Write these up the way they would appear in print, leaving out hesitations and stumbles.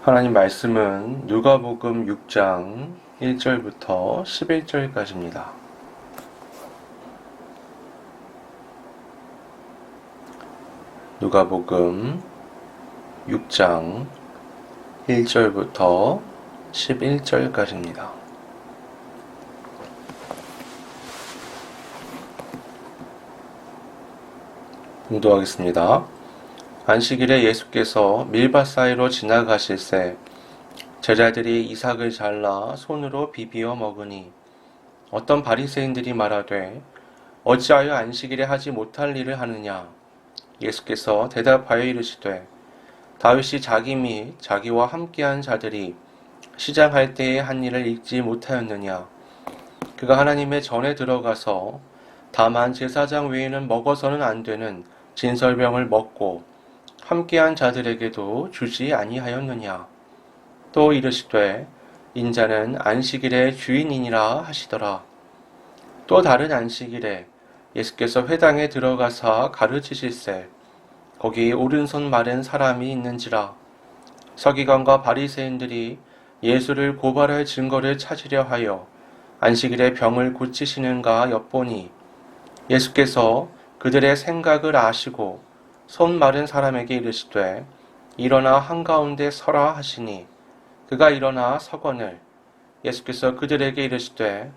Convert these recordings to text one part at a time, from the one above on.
하나님 말씀은 누가복음 6장 1절부터 11절까지입니다. 누가복음 6장 1절부터 11절까지입니다. 봉독하겠습니다. 안식일에 예수께서 밀밭 사이로 지나가실새 제자들이 이삭을 잘라 손으로 비비어 먹으니 어떤 바리새인들이 말하되 어찌하여 안식일에 하지 못할 일을 하느냐. 예수께서 대답하여 이르시되 다윗이 자기 및 자기와 함께한 자들이 시장할 때에 한 일을 읽지 못하였느냐. 그가 하나님의 전에 들어가서 다만 제사장 외에는 먹어서는 안 되는 진설병을 먹고 함께한 자들에게도 주지 아니하였느냐. 또 이르시되 인자는 안식일의 주인이니라 하시더라. 또 다른 안식일에 예수께서 회당에 들어가사 가르치실새 거기 오른손 마른 사람이 있는지라. 서기관과 바리새인들이 예수를 고발할 증거를 찾으려 하여 안식일에 병을 고치시는가 엿보니 예수께서 그들의 생각을 아시고 손 마른 사람에게 이르시되 일어나 한가운데 서라 하시니 그가 일어나 서거늘 예수께서 그들에게 이르시되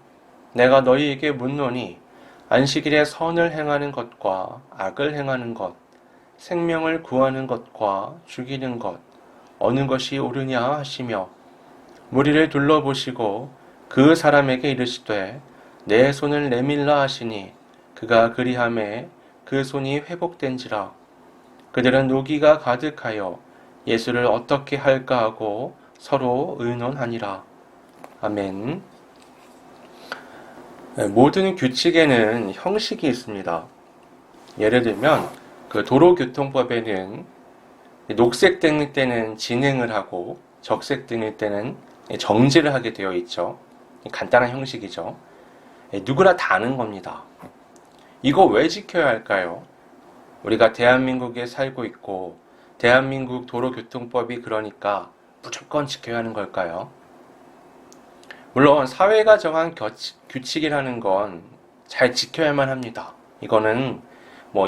내가 너희에게 묻노니 안식일에 선을 행하는 것과 악을 행하는 것 생명을 구하는 것과 죽이는 것 어느 것이 옳으냐 하시며 무리를 둘러보시고 그 사람에게 이르시되 내 손을 내밀라 하시니 그가 그리하매 그 손이 회복된지라. 그들은 노기가 가득하여 예수를 어떻게 할까 하고 서로 의논하니라. 아멘. 모든 규칙에는 형식이 있습니다. 예를 들면 그 도로교통법에는 녹색 등일 때는 진행을 하고 적색 등일 때는 정지를 하게 되어 있죠. 간단한 형식이죠. 누구나 다 아는 겁니다. 이거 왜 지켜야 할까요? 우리가 대한민국에 살고 있고 대한민국 도로교통법이 그러니까 무조건 지켜야 하는 걸까요? 물론 사회가 정한 규칙이라는 건 잘 지켜야만 합니다. 이거는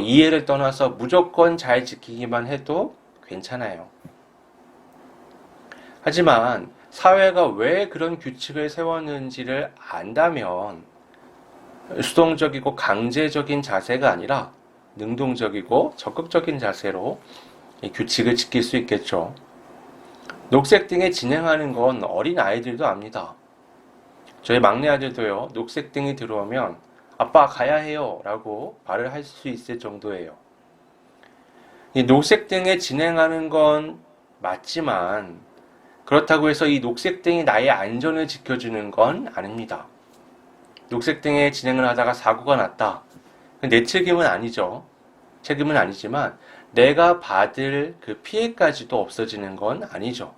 이해를 떠나서 무조건 잘 지키기만 해도 괜찮아요. 하지만 사회가 왜 그런 규칙을 세웠는지를 안다면 수동적이고 강제적인 자세가 아니라 능동적이고 적극적인 자세로 이 규칙을 지킬 수 있겠죠. 녹색 등에 진행하는 건 어린 아이들도 압니다. 저희 막내 아들도요, 녹색 등이 들어오면 아빠 가야 해요 라고 말을 할 수 있을 정도예요. 이 녹색 등에 진행하는 건 맞지만 그렇다고 해서 이 녹색 등이 나의 안전을 지켜주는 건 아닙니다. 녹색 등에 진행을 하다가 사고가 났다. 내 책임은 아니죠. 책임은 아니지만 내가 받을 그 피해까지도 없어지는 건 아니죠.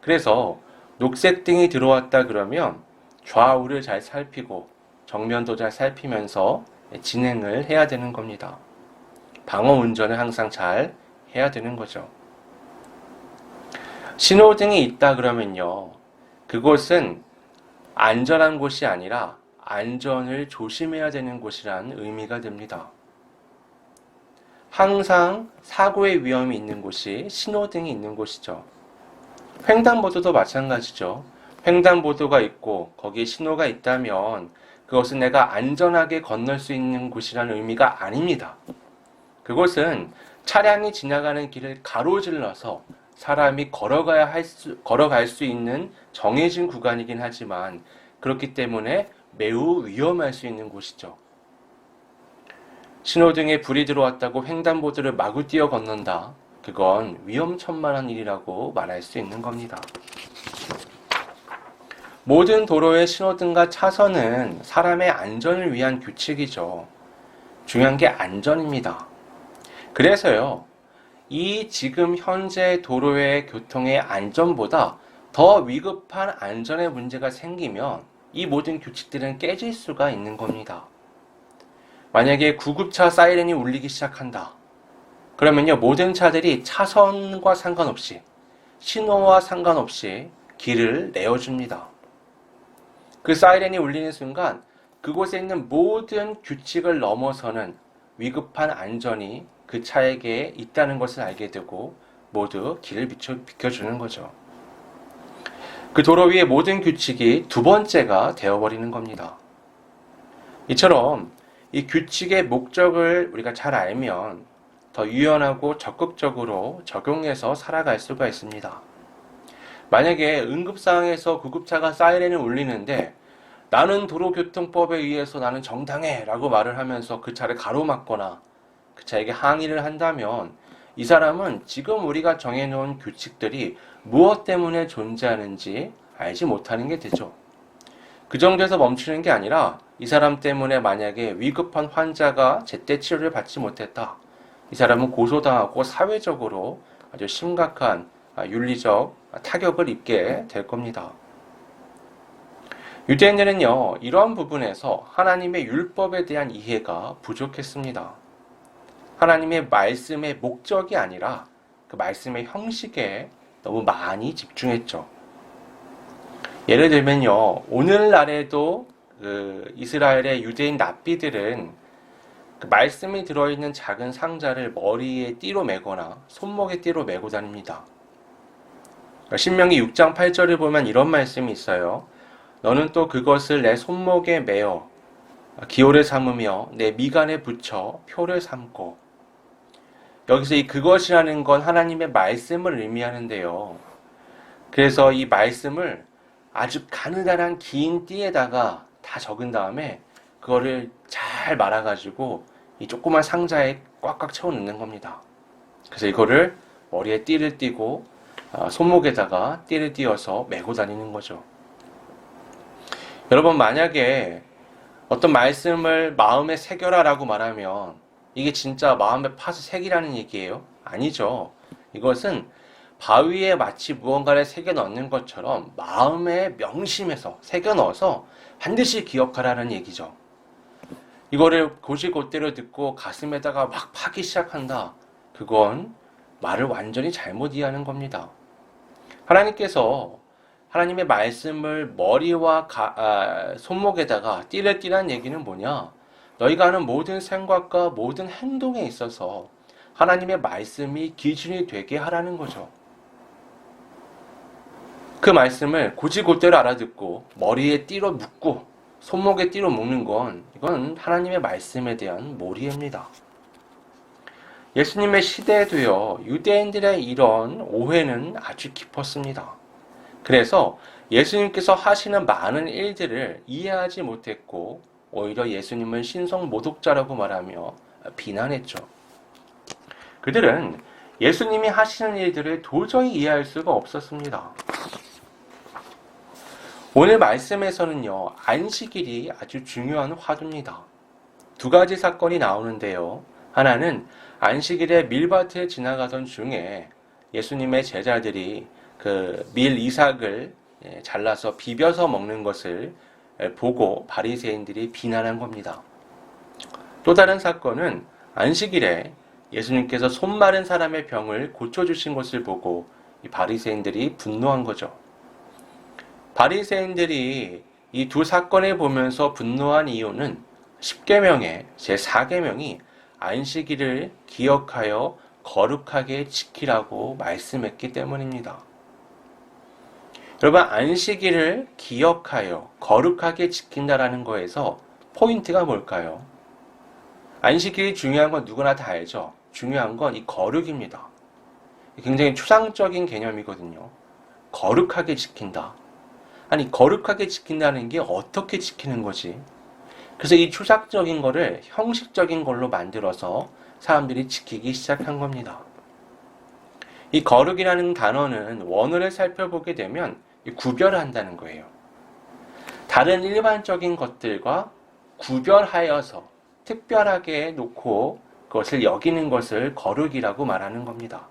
그래서 녹색 등이 들어왔다 그러면 좌우를 잘 살피고 정면도 잘 살피면서 진행을 해야 되는 겁니다. 방어 운전을 항상 잘 해야 되는 거죠. 신호등이 있다 그러면요. 그곳은 안전한 곳이 아니라 안전을 조심해야 되는 곳이란 의미가 됩니다. 항상 사고의 위험이 있는 곳이 신호등이 있는 곳이죠. 횡단보도도 마찬가지죠. 횡단보도가 있고 거기에 신호가 있다면 그것은 내가 안전하게 건널 수 있는 곳이라는 의미가 아닙니다. 그곳은 차량이 지나가는 길을 가로질러서 사람이 걸어갈 수 있는 정해진 구간이긴 하지만 그렇기 때문에 매우 위험할 수 있는 곳이죠. 신호등에 불이 들어왔다고 횡단보도를 마구 뛰어 건넌다. 그건 위험천만한 일이라고 말할 수 있는 겁니다. 모든 도로의 신호등과 차선은 사람의 안전을 위한 규칙이죠. 중요한 게 안전입니다. 그래서요, 이 지금 현재 도로의 교통의 안전보다 더 위급한 안전의 문제가 생기면 이 모든 규칙들은 깨질 수가 있는 겁니다. 만약에 구급차 사이렌이 울리기 시작한다. 그러면요, 모든 차들이 차선과 상관없이 신호와 상관없이 길을 내어줍니다. 그 사이렌이 울리는 순간 그곳에 있는 모든 규칙을 넘어서는 위급한 안전이 그 차에게 있다는 것을 알게 되고 모두 길을 비켜주는 거죠. 그 도로 위의 모든 규칙이 두 번째가 되어버리는 겁니다. 이처럼 이 규칙의 목적을 우리가 잘 알면 더 유연하고 적극적으로 적용해서 살아갈 수가 있습니다. 만약에 응급상황에서 구급차가 사이렌을 울리는데 나는 도로교통법에 의해서 나는 정당해 라고 말을 하면서 그 차를 가로막거나 그 차에게 항의를 한다면 이 사람은 지금 우리가 정해놓은 규칙들이 무엇 때문에 존재하는지 알지 못하는 게 되죠. 그 정도에서 멈추는 게 아니라 이 사람 때문에 만약에 위급한 환자가 제때 치료를 받지 못했다. 이 사람은 고소당하고 사회적으로 아주 심각한 윤리적 타격을 입게 될 겁니다. 유대인들은요, 이러한 부분에서 하나님의 율법에 대한 이해가 부족했습니다. 하나님의 말씀의 목적이 아니라 그 말씀의 형식에 너무 많이 집중했죠. 예를 들면요, 오늘날에도 그 이스라엘의 유대인 랍비들은 그 말씀이 들어있는 작은 상자를 머리에 띠로 매거나 손목에 띠로 매고 다닙니다. 신명기 6장 8절을 보면 이런 말씀이 있어요. 너는 또 그것을 내 손목에 매어 기호를 삼으며 내 미간에 붙여 표를 삼고. 여기서 이 그것이라는 건 하나님의 말씀을 의미하는데요. 그래서 이 말씀을 아주 가느다란 긴 띠에다가 다 적은 다음에 그거를 잘 말아가지고 이 조그만 상자에 꽉꽉 채워 넣는 겁니다. 그래서 이거를 머리에 띠를 띠고 손목에다가 띠를 띄어서 메고 다니는 거죠. 여러분, 만약에 어떤 말씀을 마음에 새겨라 라고 말하면 이게 진짜 마음에 파서 새기라는 얘기예요? 아니죠. 이것은 바위에 마치 무언가를 새겨 넣는 것처럼 마음에 명심해서 새겨 넣어서 반드시 기억하라는 얘기죠. 이거를 곧이곧대로 듣고 가슴에다가 막 파기 시작한다. 그건 말을 완전히 잘못 이해하는 겁니다. 하나님께서 하나님의 말씀을 머리와 손목에다가 띠를 띠라는 얘기는 뭐냐? 너희가 하는 모든 생각과 모든 행동에 있어서 하나님의 말씀이 기준이 되게 하라는 거죠. 그 말씀을 곧이곧대로 알아듣고 머리에 띠로 묶고 손목에 띠로 묶는 건 이건 하나님의 말씀에 대한 몰이입니다. 예수님의 시대에도요, 유대인들의 이런 오해는 아주 깊었습니다. 그래서 예수님께서 하시는 많은 일들을 이해하지 못했고 오히려 예수님을 신성 모독자라고 말하며 비난했죠. 그들은 예수님이 하시는 일들을 도저히 이해할 수가 없었습니다. 오늘 말씀에서는요, 안식일이 아주 중요한 화두입니다. 두 가지 사건이 나오는데요. 하나는 안식일에 밀밭을 지나가던 중에 예수님의 제자들이 그 밀 이삭을 잘라서 비벼서 먹는 것을 보고 바리새인들이 비난한 겁니다. 또 다른 사건은 안식일에 예수님께서 손 마른 사람의 병을 고쳐주신 것을 보고 이 바리새인들이 분노한 거죠. 바리새인들이 이 두 사건을 보면서 분노한 이유는 십계명의 제4계명이 안식일을 기억하여 거룩하게 지키라고 말씀했기 때문입니다. 여러분, 안식일을 기억하여 거룩하게 지킨다라는 거에서 포인트가 뭘까요? 안식일이 중요한 건 누구나 다 알죠. 중요한 건 이 거룩입니다. 굉장히 추상적인 개념이거든요. 거룩하게 지킨다. 아니, 거룩하게 지킨다는 게 어떻게 지키는 거지? 그래서 이 추상적인 거를 형식적인 걸로 만들어서 사람들이 지키기 시작한 겁니다. 이 거룩이라는 단어는 원어를 살펴보게 되면 구별한다는 거예요. 다른 일반적인 것들과 구별하여서 특별하게 놓고 그것을 여기는 것을 거룩이라고 말하는 겁니다.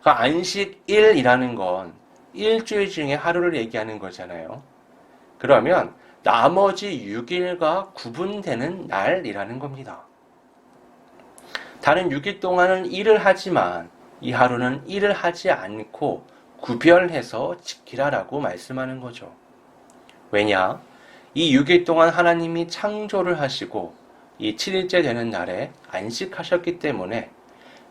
그러니까 안식일이라는 건 일주일 중에 하루를 얘기하는 거잖아요. 그러면 나머지 6일과 구분되는 날이라는 겁니다. 다른 6일 동안은 일을 하지만 이 하루는 일을 하지 않고 구별해서 지키라라고 말씀하는 거죠. 왜냐? 이 6일 동안 하나님이 창조를 하시고 이 7일째 되는 날에 안식하셨기 때문에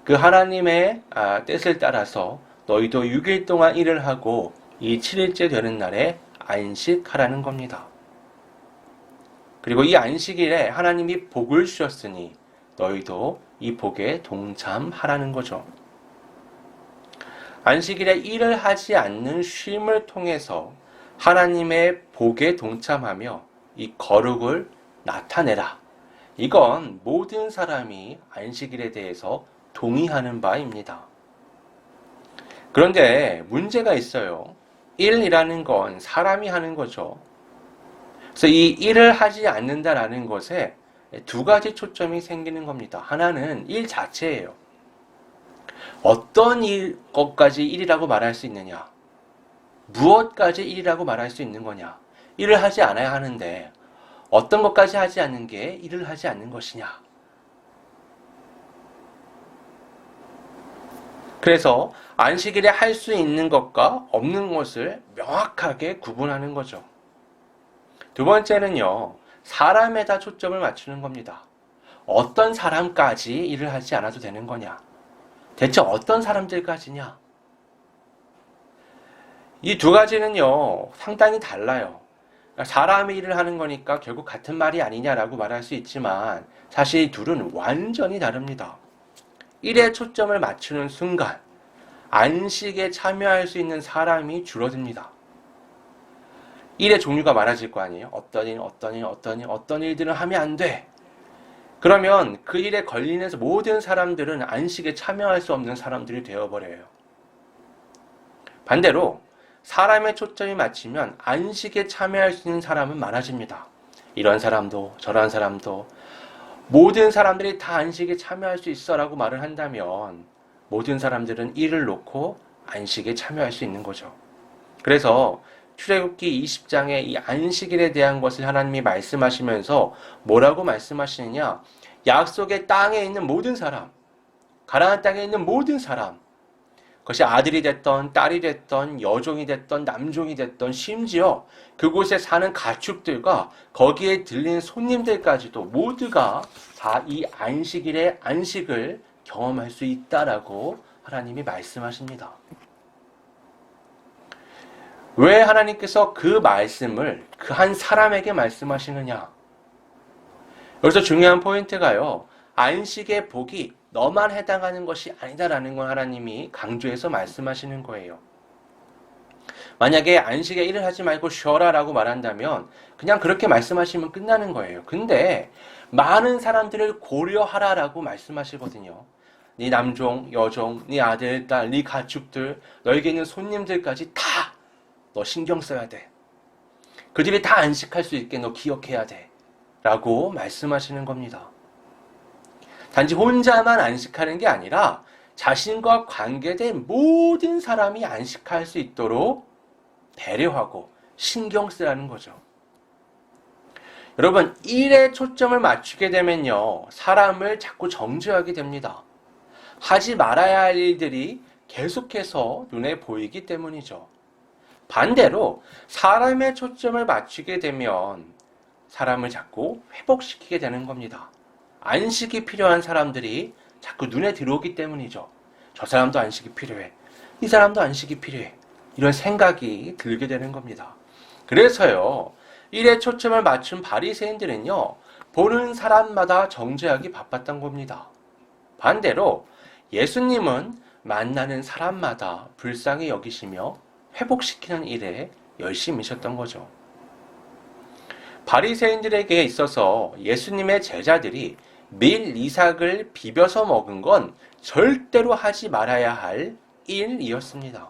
그 하나님의 뜻을 따라서 너희도 6일 동안 일을 하고 이 7일째 되는 날에 안식하라는 겁니다. 그리고 이 안식일에 하나님이 복을 주셨으니 너희도 이 복에 동참하라는 거죠. 안식일에 일을 하지 않는 쉼을 통해서 하나님의 복에 동참하며 이 거룩을 나타내라. 이건 모든 사람이 안식일에 대해서 동의하는 바입니다. 그런데 문제가 있어요. 일이라는 건 사람이 하는 거죠. 그래서 이 일을 하지 않는다라는 것에 두 가지 초점이 생기는 겁니다. 하나는 일 자체예요. 어떤 것까지 일이라고 말할 수 있느냐? 무엇까지 일이라고 말할 수 있는 거냐? 일을 하지 않아야 하는데 어떤 것까지 하지 않는 게 일을 하지 않는 것이냐? 그래서 안식일에 할 수 있는 것과 없는 것을 명확하게 구분하는 거죠. 두 번째는요, 사람에다 초점을 맞추는 겁니다. 어떤 사람까지 일을 하지 않아도 되는 거냐? 대체 어떤 사람들까지냐? 이 두 가지는요, 상당히 달라요. 사람이 일을 하는 거니까 결국 같은 말이 아니냐라고 말할 수 있지만 사실 이 둘은 완전히 다릅니다. 일에 초점을 맞추는 순간 안식에 참여할 수 있는 사람이 줄어듭니다. 일의 종류가 많아질 거 아니에요. 어떤 일들은 하면 안 돼. 그러면 그 일에 걸리는 모든 사람들은 안식에 참여할 수 없는 사람들이 되어버려요. 반대로 사람의 초점이 맞추면 안식에 참여할 수 있는 사람은 많아집니다. 이런 사람도 저런 사람도 모든 사람들이 다 안식에 참여할 수 있어 라고 말을 한다면 모든 사람들은 일을 놓고 안식에 참여할 수 있는 거죠. 그래서 출애굽기 20장에 이 안식일에 대한 것을 하나님이 말씀하시면서 뭐라고 말씀하시느냐? 약속의 땅에 있는 모든 사람, 가나안 땅에 있는 모든 사람, 그것이 아들이 됐던 딸이 됐던 여종이 됐던 남종이 됐던 심지어 그곳에 사는 가축들과 거기에 들린 손님들까지도 모두가 다 이 안식일의 안식을 경험할 수 있다라고 하나님이 말씀하십니다. 왜 하나님께서 그 말씀을 그 한 사람에게 말씀하시느냐? 여기서 중요한 포인트가요. 안식의 복이 너만 해당하는 것이 아니다라는 걸 하나님이 강조해서 말씀하시는 거예요. 만약에 안식에 일을 하지 말고 쉬어라 라고 말한다면 그냥 그렇게 말씀하시면 끝나는 거예요. 근데 많은 사람들을 고려하라 라고 말씀하시거든요. 네 남종, 여종, 네 아들, 딸, 네 가축들, 너에게 있는 손님들까지 다 너 신경 써야 돼. 그들이 다 안식할 수 있게 너 기억해야 돼. 라고 말씀하시는 겁니다. 단지 혼자만 안식하는 게 아니라 자신과 관계된 모든 사람이 안식할 수 있도록 배려하고 신경 쓰라는 거죠. 여러분, 일에 초점을 맞추게 되면요, 사람을 자꾸 정죄하게 됩니다. 하지 말아야 할 일들이 계속해서 눈에 보이기 때문이죠. 반대로 사람의 초점을 맞추게 되면 사람을 자꾸 회복시키게 되는 겁니다. 안식이 필요한 사람들이 자꾸 눈에 들어오기 때문이죠. 저 사람도 안식이 필요해. 이 사람도 안식이 필요해. 이런 생각이 들게 되는 겁니다. 그래서요, 일에 초점을 맞춘 바리새인들은요, 보는 사람마다 정죄하기 바빴던 겁니다. 반대로 예수님은 만나는 사람마다 불쌍히 여기시며 회복시키는 일에 열심이셨던 거죠. 바리새인들에게 있어서 예수님의 제자들이 밀이삭을 비벼서 먹은 건 절대로 하지 말아야 할 일이었습니다.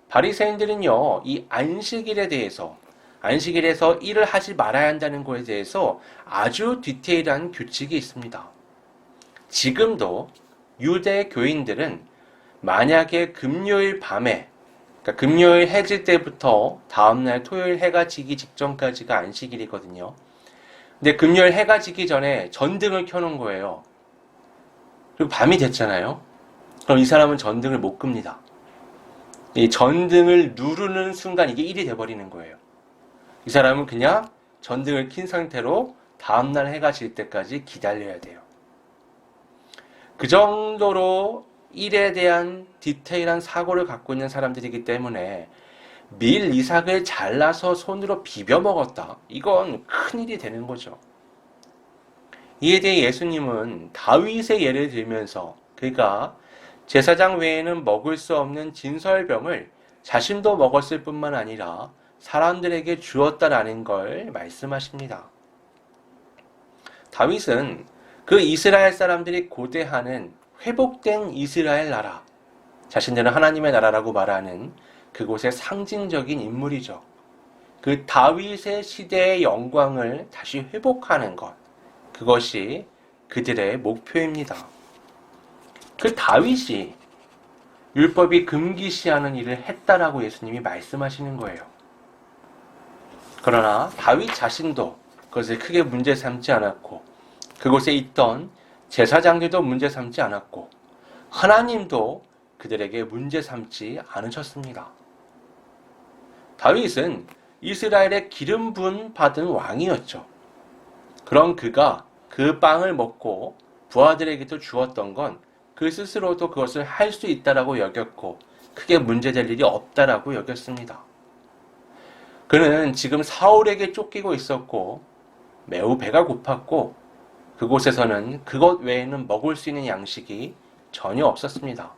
바리새인들은요, 이 안식일에 대해서, 안식일에서 일을 하지 말아야 한다는 것에 대해서 아주 디테일한 규칙이 있습니다. 지금도 유대 교인들은 만약에 금요일 밤에, 그러니까 금요일 해질 때부터 다음날 토요일 해가 지기 직전까지가 안식일이거든요. 근데 금요일 해가 지기 전에 전등을 켜놓은 거예요. 그리고 밤이 됐잖아요. 그럼 이 사람은 전등을 못 끕니다. 이 전등을 누르는 순간 이게 1이 돼버리는 거예요. 이 사람은 그냥 전등을 킨 상태로 다음날 해가 질 때까지 기다려야 돼요. 그 정도로 일에 대한 디테일한 사고를 갖고 있는 사람들이기 때문에 밀 이삭을 잘라서 손으로 비벼 먹었다. 이건 큰일이 되는 거죠. 이에 대해 예수님은 다윗의 예를 들면서 그가 제사장 외에는 먹을 수 없는 진설병을 자신도 먹었을 뿐만 아니라 사람들에게 주었다라는 걸 말씀하십니다. 다윗은 그 이스라엘 사람들이 고대하는 회복된 이스라엘 나라, 자신들은 하나님의 나라라고 말하는 그곳의 상징적인 인물이죠. 그 다윗의 시대의 영광을 다시 회복하는 것, 그것이 그들의 목표입니다. 그 다윗이 율법이 금기시하는 일을 했다라고 예수님이 말씀하시는 거예요. 그러나 다윗 자신도 그것을 크게 문제 삼지 않았고 그곳에 있던 제사장들도 문제 삼지 않았고 하나님도 그들에게 문제 삼지 않으셨습니다. 다윗은 이스라엘의 기름 부음 받은 왕이었죠. 그런 그가 그 빵을 먹고 부하들에게도 주었던 건 그 스스로도 그것을 할 수 있다라고 여겼고 크게 문제될 일이 없다라고 여겼습니다. 그는 지금 사울에게 쫓기고 있었고 매우 배가 고팠고 그곳에서는 그것 외에는 먹을 수 있는 양식이 전혀 없었습니다.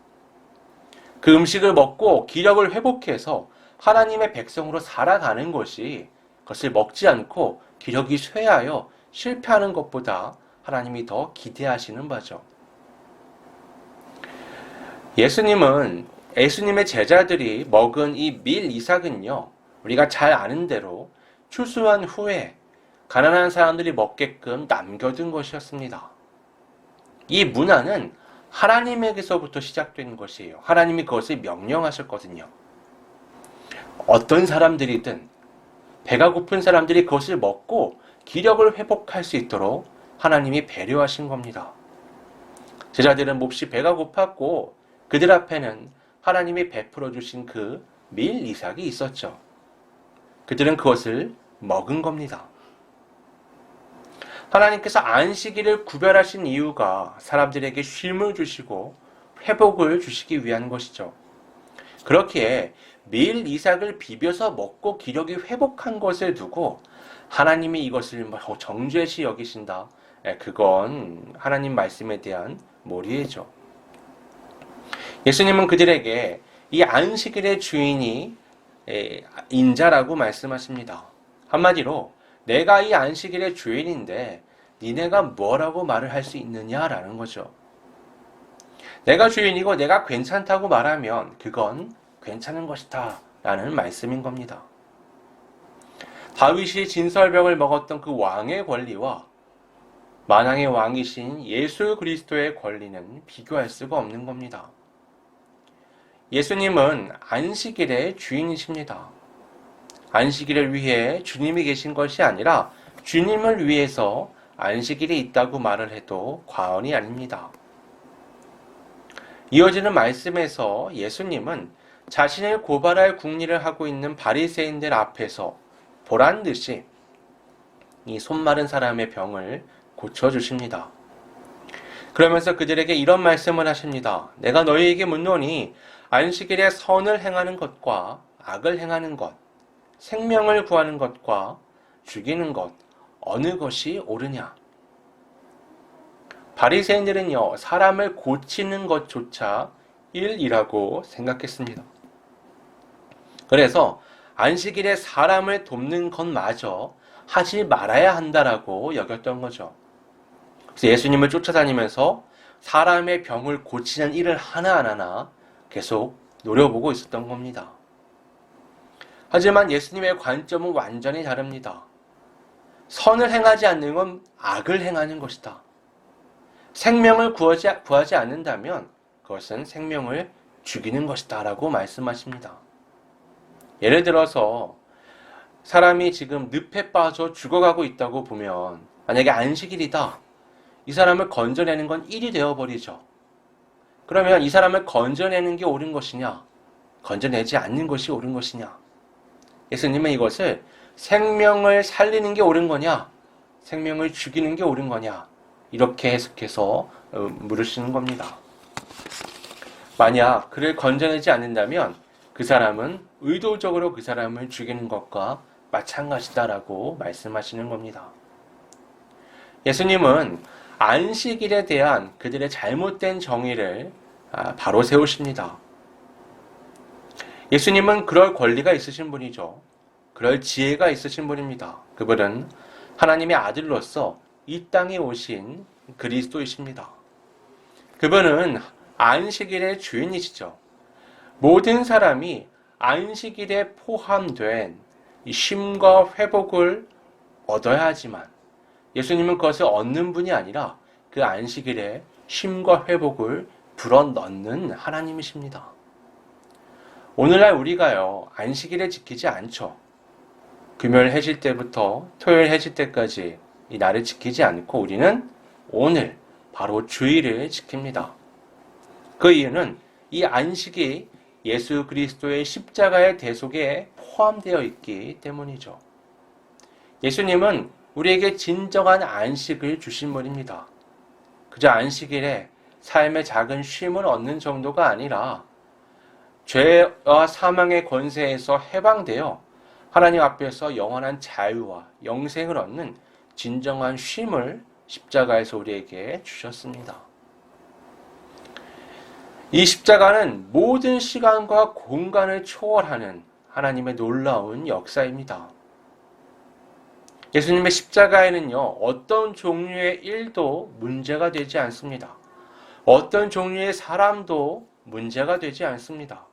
그 음식을 먹고 기력을 회복해서 하나님의 백성으로 살아가는 것이 그것을 먹지 않고 기력이 쇠하여 실패하는 것보다 하나님이 더 기대하시는 바죠. 예수님의 제자들이 먹은 이 밀 이삭은요, 우리가 잘 아는 대로 추수한 후에 가난한 사람들이 먹게끔 남겨둔 것이었습니다. 이 문화는 하나님에게서부터 시작된 것이에요. 하나님이 그것을 명령하셨거든요. 어떤 사람들이든 배가 고픈 사람들이 그것을 먹고 기력을 회복할 수 있도록 하나님이 배려하신 겁니다. 제자들은 몹시 배가 고팠고 그들 앞에는 하나님이 베풀어 주신 그 밀 이삭이 있었죠. 그들은 그것을 먹은 겁니다. 하나님께서 안식일을 구별하신 이유가 사람들에게 쉼을 주시고 회복을 주시기 위한 것이죠. 그렇기에 밀 이삭을 비벼서 먹고 기력이 회복한 것을 두고 하나님이 이것을 정죄시 여기신다. 그건 하나님 말씀에 대한 몰이해죠. 예수님은 그들에게 이 안식일의 주인이 인자라고 말씀하십니다. 한마디로 내가 이 안식일의 주인인데 니네가 뭐라고 말을 할 수 있느냐라는 거죠. 내가 주인이고 내가 괜찮다고 말하면 그건 괜찮은 것이다 라는 말씀인 겁니다. 다윗이 진설병을 먹었던 그 왕의 권리와 만왕의 왕이신 예수 그리스도의 권리는 비교할 수가 없는 겁니다. 예수님은 안식일의 주인이십니다. 안식일을 위해 주님이 계신 것이 아니라 주님을 위해서 안식일이 있다고 말을 해도 과언이 아닙니다. 이어지는 말씀에서 예수님은 자신을 고발할 궁리를 하고 있는 바리새인들 앞에서 보란 듯이 이 손마른 사람의 병을 고쳐주십니다. 그러면서 그들에게 이런 말씀을 하십니다. 내가 너희에게 묻노니 안식일에 선을 행하는 것과 악을 행하는 것, 생명을 구하는 것과 죽이는 것, 어느 것이 옳으냐? 바리새인들은요, 사람을 고치는 것조차 일이라고 생각했습니다. 그래서 안식일에 사람을 돕는 것마저 하지 말아야 한다라고 여겼던 거죠. 그래서 예수님을 쫓아다니면서 사람의 병을 고치는 일을 하나하나 계속 노려보고 있었던 겁니다. 하지만 예수님의 관점은 완전히 다릅니다. 선을 행하지 않는 건 악을 행하는 것이다. 생명을 구하지 않는다면 그것은 생명을 죽이는 것이다 라고 말씀하십니다. 예를 들어서 사람이 지금 늪에 빠져 죽어가고 있다고 보면 만약에 안식일이다. 이 사람을 건져내는 건 일이 되어버리죠. 그러면 이 사람을 건져내는 게 옳은 것이냐? 건져내지 않는 것이 옳은 것이냐? 예수님은 이것을 생명을 살리는 게 옳은 거냐? 생명을 죽이는 게 옳은 거냐? 이렇게 해석해서 물으시는 겁니다. 만약 그를 건져내지 않는다면 그 사람은 의도적으로 그 사람을 죽이는 것과 마찬가지다라고 말씀하시는 겁니다. 예수님은 안식일에 대한 그들의 잘못된 정의를 바로 세우십니다. 예수님은 그럴 권리가 있으신 분이죠. 그럴 지혜가 있으신 분입니다. 그분은 하나님의 아들로서 이 땅에 오신 그리스도이십니다. 그분은 안식일의 주인이시죠. 모든 사람이 안식일에 포함된 이 쉼과 회복을 얻어야 하지만 예수님은 그것을 얻는 분이 아니라 그 안식일에 쉼과 회복을 불어넣는 하나님이십니다. 오늘날 우리가요, 안식일에 지키지 않죠. 금요일 해질 때부터 토요일 해질 때까지 이 날을 지키지 않고 우리는 오늘 바로 주일을 지킵니다. 그 이유는 이 안식이 예수 그리스도의 십자가의 대속에 포함되어 있기 때문이죠. 예수님은 우리에게 진정한 안식을 주신 분입니다. 그저 안식일에 삶의 작은 쉼을 얻는 정도가 아니라 죄와 사망의 권세에서 해방되어 하나님 앞에서 영원한 자유와 영생을 얻는 진정한 쉼을 십자가에서 우리에게 주셨습니다. 이 십자가는 모든 시간과 공간을 초월하는 하나님의 놀라운 역사입니다. 예수님의 십자가에는요, 어떤 종류의 일도 문제가 되지 않습니다. 어떤 종류의 사람도 문제가 되지 않습니다.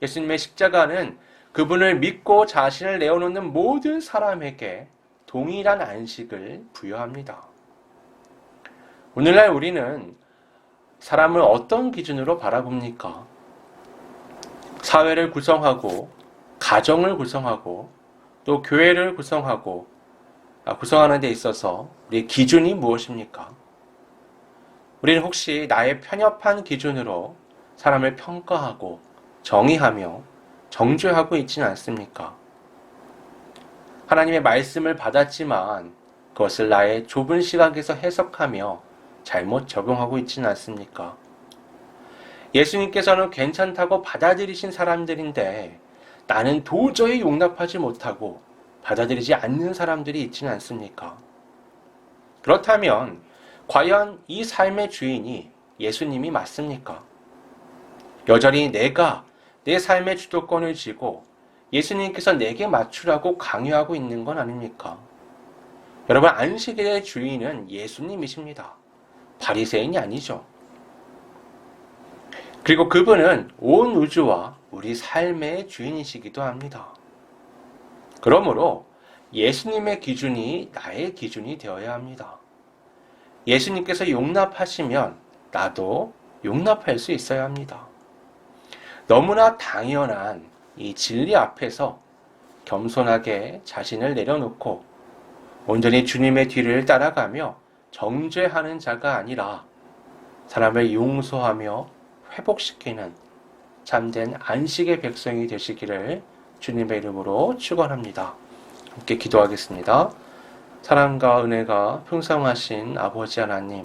예수님의 십자가는 그분을 믿고 자신을 내어놓는 모든 사람에게 동일한 안식을 부여합니다. 오늘날 우리는 사람을 어떤 기준으로 바라봅니까? 사회를 구성하고, 가정을 구성하고, 또 교회를 구성하는 데 있어서 우리의 기준이 무엇입니까? 우리는 혹시 나의 편협한 기준으로 사람을 평가하고 정의하며 정죄하고 있지는 않습니까? 하나님의 말씀을 받았지만 그것을 나의 좁은 시각에서 해석하며 잘못 적용하고 있지는 않습니까? 예수님께서는 괜찮다고 받아들이신 사람들인데 나는 도저히 용납하지 못하고 받아들이지 않는 사람들이 있지는 않습니까? 그렇다면 과연 이 삶의 주인이 예수님이 맞습니까? 여전히 내가 내 삶의 주도권을 쥐고 예수님께서 내게 맞추라고 강요하고 있는 건 아닙니까? 여러분, 안식일의 주인은 예수님이십니다. 바리새인이 아니죠. 그리고 그분은 온 우주와 우리 삶의 주인이시기도 합니다. 그러므로 예수님의 기준이 나의 기준이 되어야 합니다. 예수님께서 용납하시면 나도 용납할 수 있어야 합니다. 너무나 당연한 이 진리 앞에서 겸손하게 자신을 내려놓고 온전히 주님의 뒤를 따라가며 정죄하는 자가 아니라 사람을 용서하며 회복시키는 참된 안식의 백성이 되시기를 주님의 이름으로 축원합니다. 함께 기도하겠습니다. 사랑과 은혜가 풍성하신 아버지 하나님,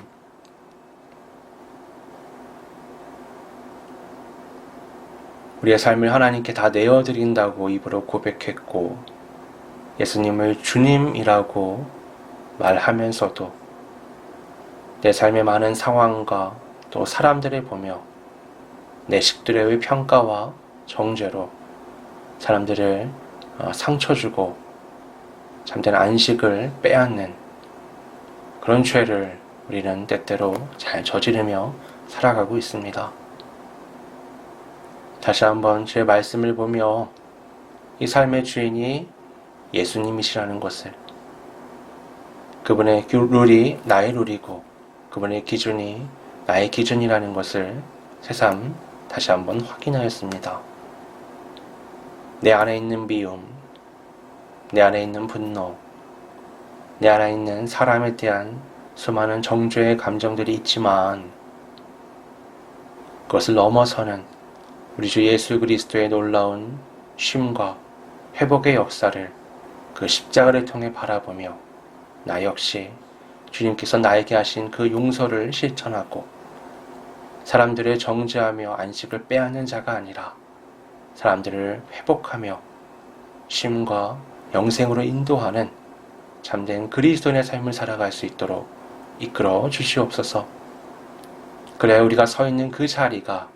우리의 삶을 하나님께 다 내어드린다고 입으로 고백했고 예수님을 주님이라고 말하면서도 내 삶의 많은 상황과 또 사람들을 보며 내 식들의 평가와 정죄로 사람들을 상처 주고 참된 안식을 빼앗는 그런 죄를 우리는 때때로 잘 저지르며 살아가고 있습니다. 다시 한번 제 말씀을 보며 이 삶의 주인이 예수님이시라는 것을, 그분의 룰이 나의 룰이고 그분의 기준이 나의 기준이라는 것을 새삼 다시 한번 확인하였습니다. 내 안에 있는 미움, 내 안에 있는 분노, 내 안에 있는 사람에 대한 수많은 정죄의 감정들이 있지만 그것을 넘어서는 우리 주 예수 그리스도의 놀라운 쉼과 회복의 역사를 그 십자가를 통해 바라보며 나 역시 주님께서 나에게 하신 그 용서를 실천하고 사람들을 정죄하며 안식을 빼앗는 자가 아니라 사람들을 회복하며 쉼과 영생으로 인도하는 참된 그리스도인의 삶을 살아갈 수 있도록 이끌어 주시옵소서. 그래야 우리가 서 있는 그 자리가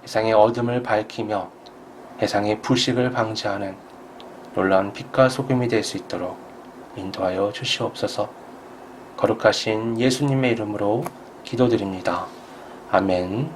세상의 어둠을 밝히며 세상의 불식을 방지하는 놀라운 빛과 소금이 될 수 있도록 인도하여 주시옵소서. 거룩하신 예수님의 이름으로 기도드립니다. 아멘.